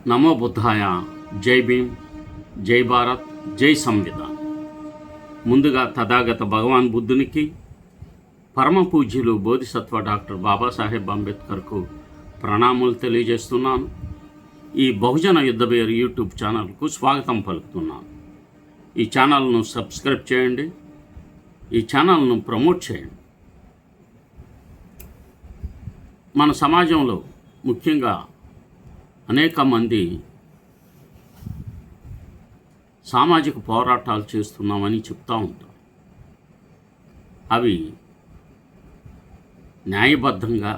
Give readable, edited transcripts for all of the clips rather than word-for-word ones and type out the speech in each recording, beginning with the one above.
నమో బుద్ధాయ. జై భీమ్, జై భారత్, జై సంవిధాన్. ముందుగా తథాగత భగవాన్ బుద్ధునికి, పరమ పూజ్యులు బోధిసత్వ డాక్టర్ బాబాసాహెబ్ అంబేద్కర్కు ప్రణామాలు తెలియజేస్తున్నాను. ఈ బహుజన యుద్ధబేరు యూట్యూబ్ ఛానల్కు స్వాగతం పలుకుతున్నాను. ఈ ఛానల్ను సబ్స్క్రైబ్ చేయండి, ఈ ఛానల్ను ప్రమోట్ చేయండి. మన సమాజంలో ముఖ్యంగా అనేక మంది సామాజిక పోరాటాలు చేస్తున్నామని చెప్తూ ఉంటాం. అవి న్యాయబద్ధంగా,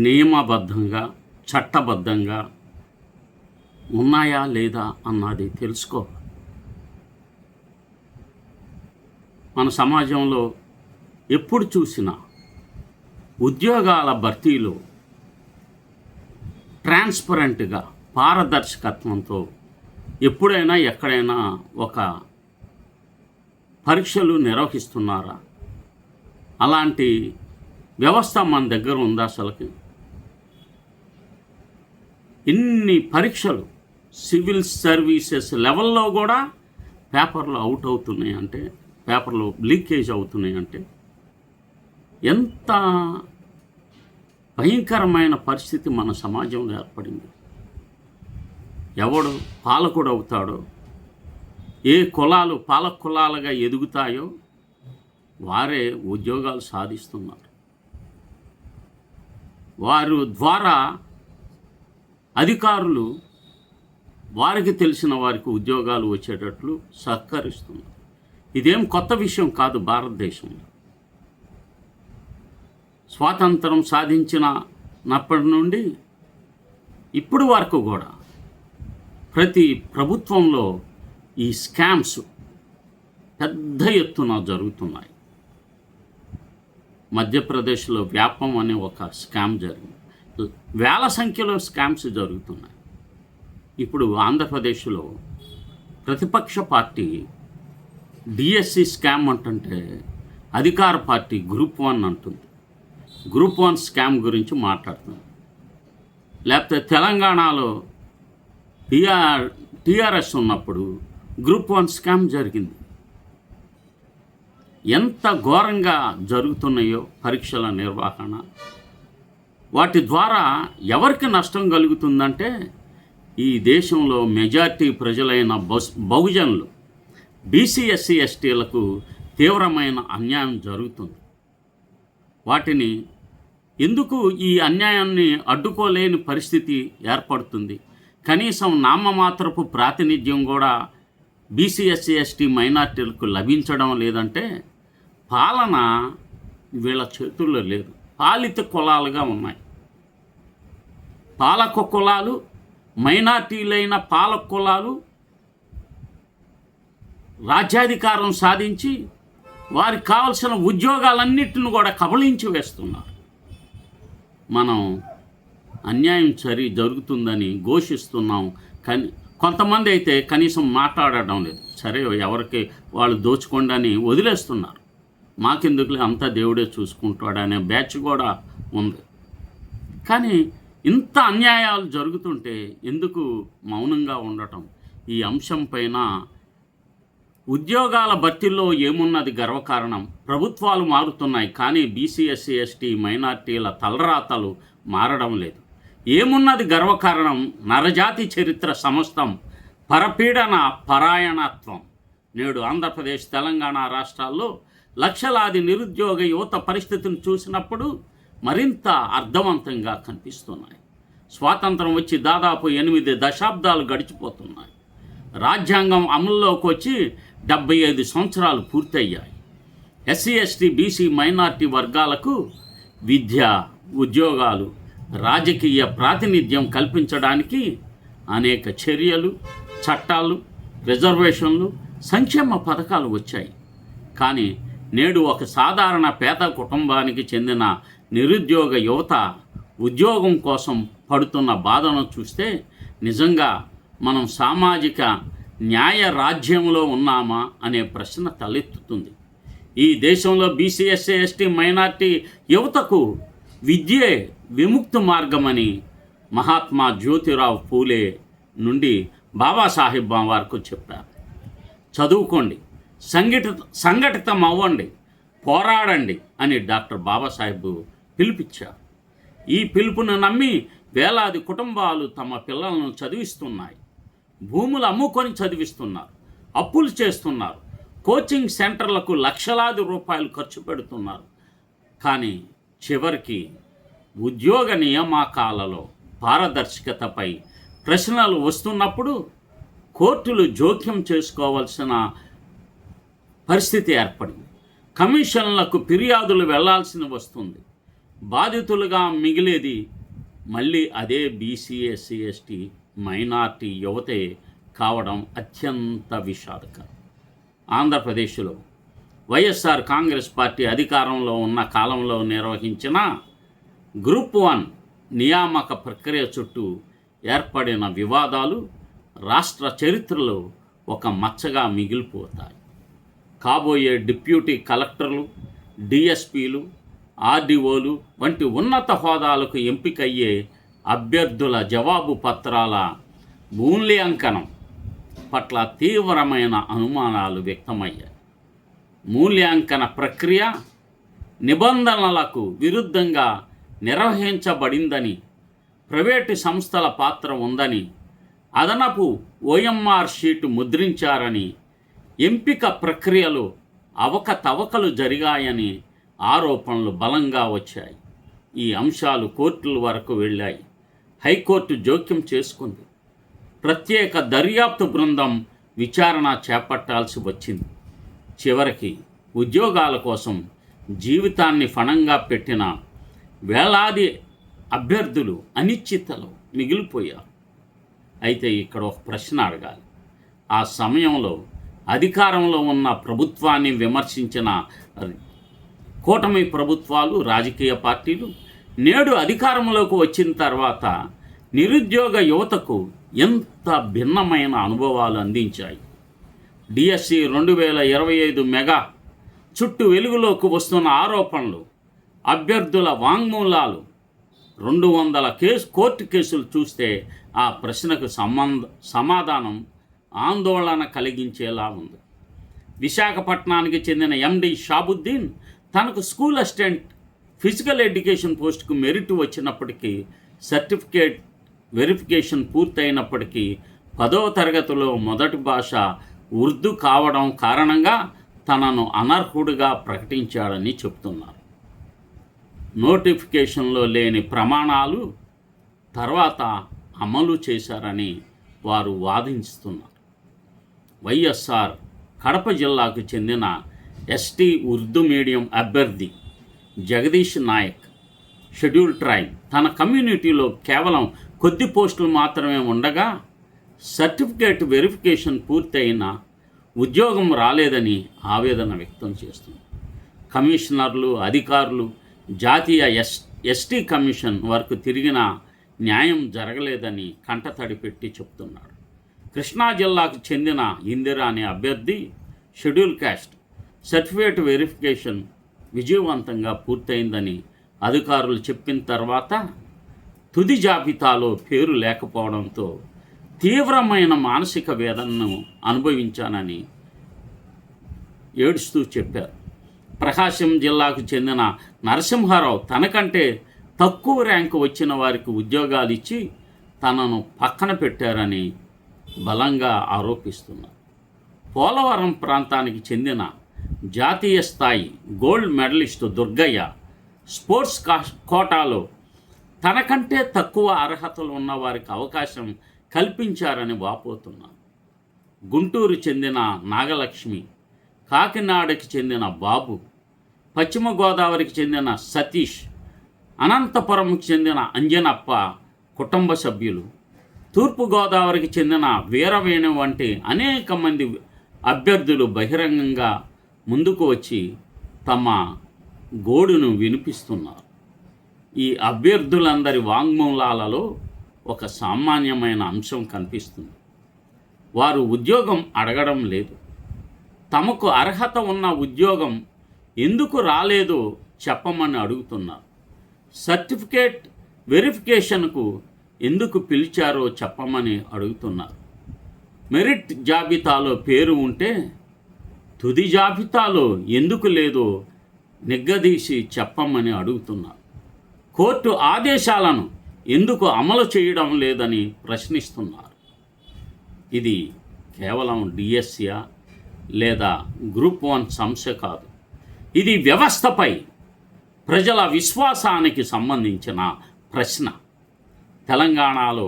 నియమబద్ధంగా, చట్టబద్ధంగా ఉన్నాయా లేదా అన్నది తెలుసుకోవాలి. మన సమాజంలో ఎప్పుడు చూసినా ఉద్యోగాల భర్తీలో ట్రాన్స్పరెంట్గా, పారదర్శకత్వంతో ఎప్పుడైనా ఎక్కడైనా ఒక పరీక్షలు నిర్వహిస్తున్నారా? అలాంటి వ్యవస్థ మన దగ్గర ఉందా? అసలుకి ఇన్ని పరీక్షలు సివిల్ సర్వీసెస్ లెవెల్లో కూడా పేపర్లు అవుట్ అవుతున్నాయి అంటే, పేపర్లు లీకేజ్ అవుతున్నాయి అంటే ఎంత భయంకరమైన పరిస్థితి మన సమాజంలో ఏర్పడింది. ఎవడు పాలకుడు అవుతాడో, ఏ కులాలు పాలక కులాలుగా ఎదుగుతాయో వారే ఉద్యోగాలు సాధిస్తున్నారు. వారు ద్వారా అధికారులు వారికి తెలిసిన వారికి ఉద్యోగాలు వచ్చేటట్లు సహకరిస్తున్నారు. ఇదేం కొత్త విషయం కాదు. భారతదేశంలో స్వాతంత్రం సాధించినప్పటి నుండి ఇప్పుడు వరకు కూడా ప్రతి ప్రభుత్వంలో ఈ స్కామ్స్ పెద్ద ఎత్తున జరుగుతున్నాయి. మధ్యప్రదేశ్లో వ్యాపం అనే ఒక స్కామ్ జరిగింది. వేల సంఖ్యలో స్కామ్స్ జరుగుతున్నాయి. ఇప్పుడు ఆంధ్రప్రదేశ్లో ప్రతిపక్ష పార్టీ డిఎస్సి స్కామ్ అంటుంటే అధికార పార్టీ గ్రూప్ 1 అంటుంది. గ్రూప్ 1 స్కామ్ గురించి మాట్లాడుతుంది. లేకపోతే తెలంగాణలో టీఆర్ఎస్ ఉన్నప్పుడు గ్రూప్ 1 స్కామ్ జరిగింది. ఎంత ఘోరంగా జరుగుతున్నాయో పరీక్షల నిర్వహణ. వాటి ద్వారా ఎవరికి నష్టం కలుగుతుందంటే, ఈ దేశంలో మెజార్టీ ప్రజలైన బహుజనులు, బీసీ, ఎస్సీ, ఎస్టీలకు తీవ్రమైన అన్యాయం జరుగుతుంది. వాటిని ఎందుకు ఈ అన్యాయాన్ని అడ్డుకోలేని పరిస్థితి ఏర్పడుతుంది? కనీసం నామమాత్రపు ప్రాతినిధ్యం కూడా బీసీ, ఎస్సీ, ఎస్టీ మైనార్టీలకు లభించడం లేదంటే పాలన వీళ్ళ చేతుల్లో లేదు. పాలిత కులాలుగా ఉన్నాయి. పాలక కులాలు, మైనార్టీలైన పాలక కులాలు రాజ్యాధికారం సాధించి వారికి కావలసిన ఉద్యోగాలన్నిటిని కూడా కబళించి వేస్తున్నారు. మనం అన్యాయం జరుగుతుందని ఘోషిస్తున్నాం, కానీ కొంతమంది అయితే కనీసం మాట్లాడడం లేదు. సరే, ఎవరికి వాళ్ళు దోచుకోండి అని వదిలేస్తున్నారు. మాకెందుకులే, అంతా దేవుడే చూసుకుంటాడనే బ్యాచ్ కూడా ఉంది. కానీ ఇంత అన్యాయాలు జరుగుతుంటే ఎందుకు మౌనంగా ఉండటం? ఈ అంశం పైన ఉద్యోగాల భర్తీలో ఏమున్నది గర్వకారణం? ప్రభుత్వాలు మారుతున్నాయి, కానీ బీసీ, ఎస్సీ, ఎస్టీ, మైనార్టీల తలరాతలు మారడం లేదు. ఏమున్నది గర్వకారణం? నరజాతి చరిత్ర సమస్తం పరపీడన పరాయణత్వం. నేడు ఆంధ్రప్రదేశ్, తెలంగాణ రాష్ట్రాల్లో లక్షలాది నిరుద్యోగ యువత పరిస్థితిని చూసినప్పుడు మరింత అర్థవంతంగా కనిపిస్తున్నాయి. స్వాతంత్రం వచ్చి దాదాపు 8 దశాబ్దాలు గడిచిపోతున్నాయి. రాజ్యాంగం అమల్లోకి వచ్చి 75 సంవత్సరాలు పూర్తయ్యాయి. ఎస్సీ, ఎస్టీ, బీసీ, మైనార్టీ వర్గాలకు విద్య, ఉద్యోగాలు, రాజకీయ ప్రాతినిధ్యం కల్పించడానికి అనేక చర్యలు, చట్టాలు, రిజర్వేషన్లు, సంక్షేమ పథకాలు వచ్చాయి. కానీ నేడు ఒక సాధారణ పేద కుటుంబానికి చెందిన నిరుద్యోగ యువత ఉద్యోగం కోసం పడుతున్న బాధను చూస్తే నిజంగా మనం సామాజిక న్యాయ రాజ్యంలో ఉన్నామా అనే ప్రశ్న తలెత్తుతుంది. ఈ దేశంలో బీసీ, ఎస్సీ, ఎస్టీ, మైనార్టీ యువతకు విద్యే విముక్తి మార్గమని మహాత్మా జ్యోతిరావు పూలే నుండి బాబాసాహెబ్ వరకు చెప్పారు. చదువుకోండి, సంఘటితం అవ్వండి, పోరాడండి అని డాక్టర్ బాబాసాహెబ్ పిలుపిచ్చారు. ఈ పిలుపును నమ్మి వేలాది కుటుంబాలు తమ పిల్లలను చదివిస్తున్నాయి. భూములు అమ్ముకొని చదివిస్తున్నారు, అప్పులు చేస్తున్నారు, కోచింగ్ సెంటర్లకు లక్షలాది రూపాయలు ఖర్చు పెడుతున్నారు. కానీ చివరికి ఉద్యోగ నియామకాలలో పారదర్శకతపై ప్రశ్నలు వస్తున్నప్పుడు కోర్టులు జోక్యం చేసుకోవాల్సిన పరిస్థితి ఏర్పడింది. కమిషన్లకు ఫిర్యాదులు వెళ్లాల్సి వస్తుంది. బాధితులుగా మిగిలేది మళ్ళీ అదే బీసీ, ఎస్సీ, ఎస్టీ, మైనార్టీ యువతే కావడం అత్యంత విషాదకరం. ఆంధ్రప్రదేశ్లో వైఎస్ఆర్ కాంగ్రెస్ పార్టీ అధికారంలో ఉన్న కాలంలో నిర్వహించిన గ్రూప్ 1 నియామక ప్రక్రియ చుట్టూ ఏర్పడిన వివాదాలు రాష్ట్ర చరిత్రలో ఒక మచ్చగా మిగిలిపోతాయి. కాబోయే డిప్యూటీ కలెక్టర్లు, డిఎస్పీలు, ఆర్డీఓలు వంటి ఉన్నత హోదాలకు ఎంపికయ్యే అభ్యర్థుల జవాబు పత్రాల మూల్యాంకనం పట్ల తీవ్రమైన అనుమానాలు వ్యక్తమయ్యాయి. మూల్యాంకన ప్రక్రియ నిబంధనలకు విరుద్ధంగా నిర్వహించబడిందని, ప్రైవేటు సంస్థల పాత్ర ఉందని, అదనపు ఓఎంఆర్ షీటు ముద్రించారని, ఎంపిక ప్రక్రియలో అవకతవకలు జరిగాయని ఆరోపణలు బలంగా వచ్చాయి. ఈ అంశాలు కోర్టుల వరకు వెళ్ళాయి. హైకోర్టు జోక్యం చేసుకుంది. ప్రత్యేక దర్యాప్తు బృందం విచారణ చేపట్టాల్సి వచ్చింది. చివరికి ఉద్యోగాల కోసం జీవితాన్ని ఫణంగా పెట్టిన వేలాది అభ్యర్థులు అనిశ్చితలో మిగిలిపోయారు. అయితే ఇక్కడ ఒక ప్రశ్న అడగాలి. ఆ సమయంలో అధికారంలో ఉన్న ప్రభుత్వాన్ని విమర్శించిన కూటమి ప్రభుత్వాలు, రాజకీయ పార్టీలు నేడు అధికారంలోకి వచ్చిన తర్వాత నిరుద్యోగ యువతకు ఎంత భిన్నమైన అనుభవాలు అందించాయి. డిఎస్సి 2025 మెగా చుట్టూ వెలుగులోకి వస్తున్న ఆరోపణలు, అభ్యర్థుల వాంగ్మూలాలు, 200 కోర్టు కేసులు చూస్తే ఆ ప్రశ్నకు సమాధానం ఆందోళన కలిగించేలా ఉంది. విశాఖపట్నానికి చెందిన ఎండి షాబుద్దీన్ తనకు స్కూల్ అసిస్టెంట్ ఫిజికల్ ఎడ్యుకేషన్ పోస్టుకు మెరిట్ వచ్చినప్పటికీ, సర్టిఫికేట్ వెరిఫికేషన్ పూర్తయినప్పటికీ 10వ తరగతిలో మొదటి భాష ఉర్దూ కావడం కారణంగా తనను అనర్హుడిగా ప్రకటించాడని చెబుతున్నారు. నోటిఫికేషన్లో లేని ప్రమాణాలు తర్వాత అమలు చేశారని వారు వాదిస్తున్నారు. వైఎస్ఆర్ కడప జిల్లాకు చెందిన ఎస్టీ ఉర్దూ మీడియం అభ్యర్థి జగదీష్ నాయక్ షెడ్యూల్ ట్రైబ్ తన కమ్యూనిటీలో కేవలం కొద్ది పోస్టులు మాత్రమే ఉండగా సర్టిఫికేట్ వెరిఫికేషన్ పూర్తయిన ఉద్యోగం రాలేదని ఆవేదన వ్యక్తం చేస్తుంది. కమిషనర్లు, అధికారులు జాతీయ ఎస్టీ కమిషన్ వరకు తిరిగినా న్యాయం జరగలేదని కంటతడి పెట్టి చెప్తున్నాడు. కృష్ణా జిల్లాకు చెందిన ఇందిరా అనే అభ్యర్థి షెడ్యూల్ కాస్ట్ సర్టిఫికేట్ వెరిఫికేషన్ విజయవంతంగా పూర్తయిందని అధికారులు చెప్పిన తర్వాత తుది జాబితాలో పేరు లేకపోవడంతో తీవ్రమైన మానసిక వేదనను అనుభవించానని ఏడుస్తూ చెప్పారు. ప్రకాశం జిల్లాకు చెందిన నరసింహారావు తనకంటే తక్కువ ర్యాంకు వచ్చిన వారికి ఉద్యోగాలు ఇచ్చి తనను పక్కన పెట్టారని బలంగా ఆరోపిస్తున్నారు. పోలవరం ప్రాంతానికి చెందిన జాతీయ స్థాయి గోల్డ్ మెడలిస్టు దుర్గయ్య స్పోర్ట్స్ కోటాలో తనకంటే తక్కువ అర్హతలు ఉన్న వారికి అవకాశం కల్పించారని వాపోతున్నారు. గుంటూరు చెందిన నాగలక్ష్మి, కాకినాడకి చెందిన బాబు, పశ్చిమ గోదావరికి చెందిన సతీష్, అనంతపురంకి చెందిన అంజనప్ప కుటుంబ సభ్యులు, తూర్పుగోదావరికి చెందిన వీరవేణు వంటి అనేక మంది అభ్యర్థులు బహిరంగంగా ముందుకు వచ్చి తమ గోడును వినిపిస్తున్నారు. ఈ అభ్యర్థులందరి వాంగ్మూలాలలో ఒక సామాన్యమైన అంశం కనిపిస్తుంది. వారు ఉద్యోగం అడగడం లేదు. తమకు అర్హత ఉన్న ఉద్యోగం ఎందుకు రాలేదో చెప్పమని అడుగుతున్నారు. సర్టిఫికేట్ వెరిఫికేషన్కు ఎందుకు పిలిచారో చెప్పమని అడుగుతున్నారు. మెరిట్ జాబితాలో పేరు ఉంటే తుది జాబితాలో ఎందుకు లేదో నిగ్గదీసి చెప్పమని అడుగుతున్నారు. కోర్టు ఆదేశాలను ఎందుకు అమలు చేయడం లేదని ప్రశ్నిస్తున్నారు. ఇది కేవలం డిఎస్సియా లేదా గ్రూప్ 1 సమస్య కాదు. ఇది వ్యవస్థపై ప్రజల విశ్వాసానికి సంబంధించిన ప్రశ్న. తెలంగాణలో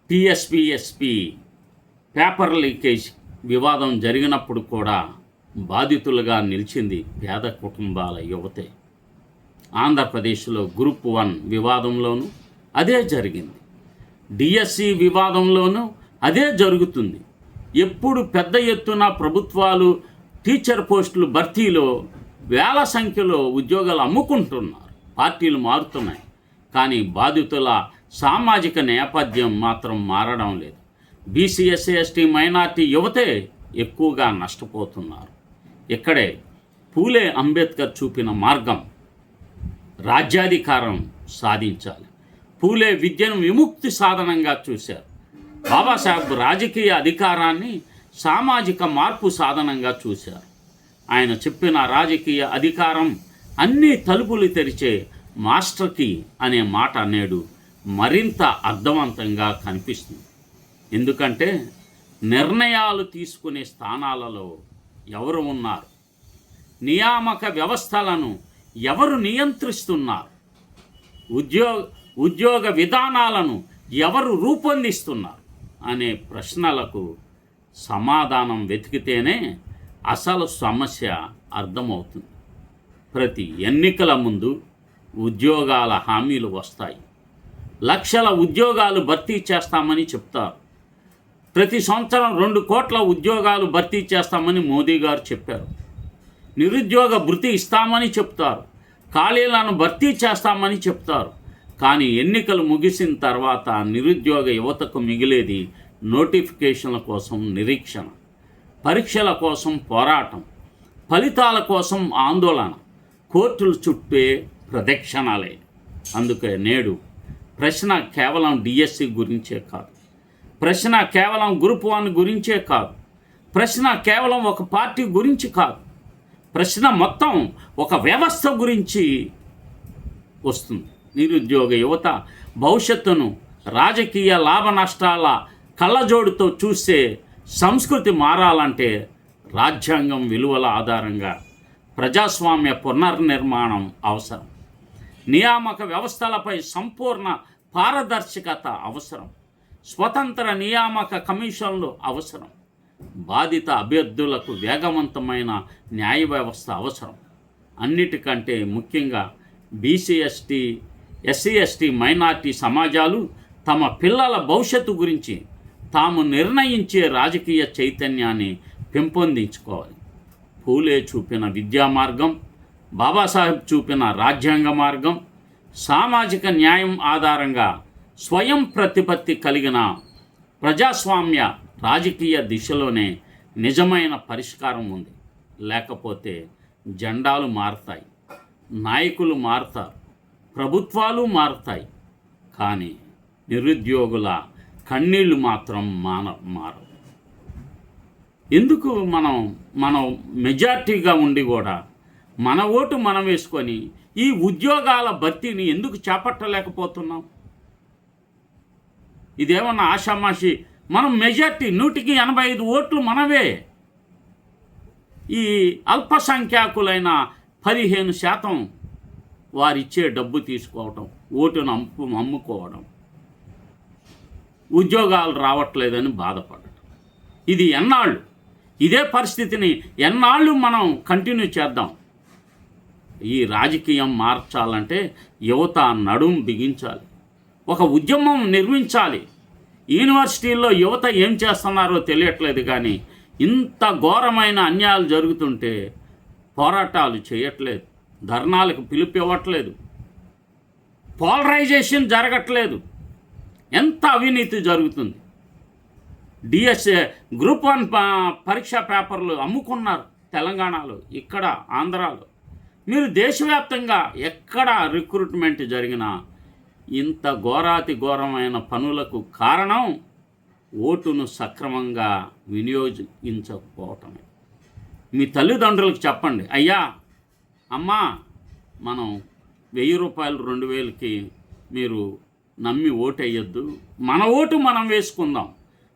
టీఎస్పీఎస్పీ పేపర్ లీకేజ్ వివాదం జరిగినప్పుడు కూడా బాధితులుగా నిలిచింది పేద కుటుంబాల యువతే. ఆంధ్రప్రదేశ్లో గ్రూప్ 1 వివాదంలోనూ అదే జరిగింది. డిఎస్సి వివాదంలోనూ అదే జరుగుతుంది. ఎప్పుడు పెద్ద ఎత్తున ప్రభుత్వాలు టీచర్ పోస్టులు భర్తీలో వేల సంఖ్యలో ఉద్యోగాలు అమ్ముకుంటున్నారు. పార్టీలు మారుతున్నాయి, కానీ బాధితుల సామాజిక నేపథ్యం మాత్రం మారడం లేదు. బీసీ, ఎస్సీ, ఎస్టీ, మైనార్టీ యువతే ఎక్కువగా నష్టపోతున్నారు. ఇక్కడే పూలే అంబేద్కర్ చూపిన మార్గం. రాజ్యాధికారం సాధించాలి. పూలే విద్యను విముక్తి సాధనంగా చూశారు. బాబాసాహెబ్ రాజకీయ అధికారాన్ని సామాజిక మార్పు సాధనంగా చూశారు. ఆయన చెప్పిన రాజకీయ అధికారం అన్ని తలుపులు తెరిచే మాస్టర్ కీ అనే మాట నేడు మరింత అర్థవంతంగా కనిపిస్తుంది. ఎందుకంటే నిర్ణయాలు తీసుకునే స్థానాలలో ఎవరు ఉన్నారు? నియామక వ్యవస్థలను ఎవరు నియంత్రిస్తున్నారు? ఉద్యోగ విధానాలను ఎవరు రూపొందిస్తున్నారు అనే ప్రశ్నలకు సమాధానం వెతికితేనే అసలు సమస్య అర్థమవుతుంది. ప్రతి ఎన్నికల ముందు ఉద్యోగాల హామీలు వస్తాయి. లక్షల ఉద్యోగాలు భర్తీ చేస్తామని చెప్తారు. ప్రతి సంవత్సరం 2 కోట్ల ఉద్యోగాలు భర్తీ చేస్తామని మోదీ గారు చెప్పారు. నిరుద్యోగ భృతి ఇస్తామని చెప్తారు. ఖాళీలను భర్తీ చేస్తామని చెప్తారు. కానీ ఎన్నికలు ముగిసిన తర్వాత నిరుద్యోగ యువతకు మిగిలేది నోటిఫికేషన్ల కోసం నిరీక్షణ, పరీక్షల కోసం పోరాటం, ఫలితాల కోసం ఆందోళన, కోర్టుల చుట్టే ప్రదక్షిణాలే. అందుకే నేడు ప్రశ్న కేవలం డిఎస్సి గురించే కాదు. ప్రశ్న కేవలం గ్రూప్ 1 గురించే కాదు. ప్రశ్న కేవలం ఒక పార్టీ గురించి కాదు. ప్రశ్న మొత్తం ఒక వ్యవస్థ గురించి వస్తుంది. నిరుద్యోగ యువత భవిష్యత్తును రాజకీయ లాభ నష్టాల కళ్ళజోడుతో చూసే సంస్కృతి మారాలంటే రాజ్యాంగం విలువల ఆధారంగా ప్రజాస్వామ్య పునర్నిర్మాణం అవసరం. నియామక వ్యవస్థలపై సంపూర్ణ పారదర్శకత అవసరం. స్వతంత్ర నియామక కమిషన్లు అవసరం. బాధిత అభ్యర్థులకు వేగవంతమైన న్యాయ వ్యవస్థ అవసరం. అన్నిటికంటే ముఖ్యంగా బీసీ, ఎస్సీ, ఎస్టీ, మైనార్టీ సమాజాలు తమ పిల్లల భవిష్యత్తు గురించి తాము నిర్ణయించే రాజకీయ చైతన్యాన్ని పెంపొందించుకోవాలి. పూలే చూపిన విద్యా మార్గం, బాబాసాహెబ్ చూపిన రాజ్యాంగ మార్గం, సామాజిక న్యాయం ఆధారంగా స్వయం ప్రతిపత్తి కలిగిన ప్రజాస్వామ్య రాజకీయ దిశలోనే నిజమైన పరిష్కారం ఉంది. లేకపోతే జెండాలు మారుతాయి, నాయకులు మారుతారు, ప్రభుత్వాలు మారుతాయి, కానీ నిరుద్యోగుల కన్నీళ్లు మాత్రం మారవు. ఎందుకు మనం మెజార్టీగా ఉండి కూడా మన ఓటు మనం వేసుకొని ఈ ఉద్యోగాల భర్తీని ఎందుకు చేపట్టలేకపోతున్నాం? ఇదేమన్నా ఆషామాషి? మనం మెజార్టీ 100కి 85 ఓట్లు మనవే. ఈ అల్పసంఖ్యాకులైన 15% వారిచ్చే డబ్బు తీసుకోవటం, ఓటును అమ్ముకోవడం, ఉద్యోగాలు రావట్లేదని బాధపడటం. ఇది ఎన్నాళ్ళు? ఇదే పరిస్థితిని ఎన్నాళ్ళు మనం కంటిన్యూ చేద్దాం? ఈ రాజకీయం మార్చాలంటే యువత నడుం బిగించాలి, ఒక ఉద్యమం నిర్మించాలి. యూనివర్సిటీల్లో యువత ఏం చేస్తున్నారో తెలియట్లేదు, కానీ ఇంత ఘోరమైన అన్యాయాలు జరుగుతుంటే పోరాటాలు చేయట్లేదు, ధర్నాలకు పిలుపివ్వట్లేదు, పోలరైజేషన్ జరగట్లేదు. ఎంత అవినీతి జరుగుతుంది. డిఎస్ఏ గ్రూప్ 1 పరీక్షా పేపర్లు అమ్ముకున్నారు తెలంగాణలో, ఇక్కడ ఆంధ్రాలో. మీరు దేశవ్యాప్తంగా ఎక్కడ రిక్రూట్మెంట్ జరిగినా ఇంత ఘోరాతి ఘోరమైన పనులకు కారణం ఓటును సక్రమంగా వినియోగించకపోవటమే. మీ తల్లిదండ్రులకు చెప్పండి, అయ్యా అమ్మా మనం 1000 రూపాయలు 2000కి మీరు నమ్మి ఓటు వేయొద్దు, మన ఓటు మనం వేసుకుందాం,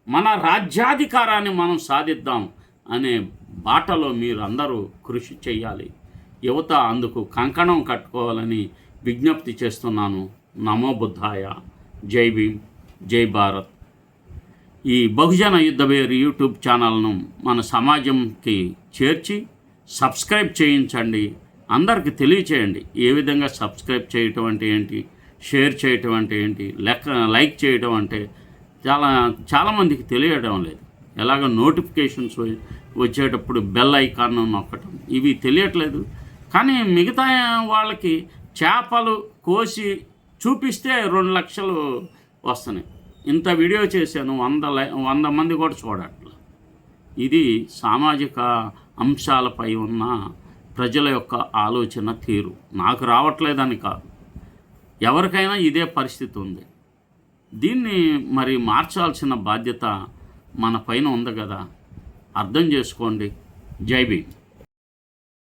మన రాజ్యాధికారాన్ని మనం సాధిద్దాం అనే బాటలో మీరు అందరూ కృషి చేయాలి. యువత అందుకు కంకణం కట్టుకోవాలని విజ్ఞప్తి చేస్తున్నాను. నమో బుద్ధాయ. జై భీమ్, జై భారత్. ఈ బహుజన యుద్ధభేరి యూట్యూబ్ ఛానల్ను మన సమాజంకి చేర్చి సబ్స్క్రైబ్ చేయించండి. అందరికీ తెలియచేయండి ఏ విధంగా సబ్స్క్రైబ్ చేయటం అంటే ఏంటి, షేర్ చేయటం అంటే ఏంటి, లైక్ చేయటం అంటే చాలామందికి తెలియడం లేదు. ఎలాగ నోటిఫికేషన్స్ వచ్చేటప్పుడు బెల్ ఐకాన్ నొక్కటం ఇవి తెలియట్లేదు. కానీ మిగతా వాళ్ళకి చేపలు కోసి చూపిస్తే 2 లక్షలు వస్తున్నాయి. ఇంత వీడియో చేశాను, 100 మంది కూడా చూడట్ల. ఇది సామాజిక అంశాలపై ఉన్న ప్రజల యొక్క ఆలోచన తీరు. నాకు రావట్లేదని కాదు, ఎవరికైనా ఇదే పరిస్థితి ఉంది. దీన్ని మరి మార్చాల్సిన బాధ్యత మన పైన ఉంది కదా, అర్థం చేసుకోండి. జై భీమ్.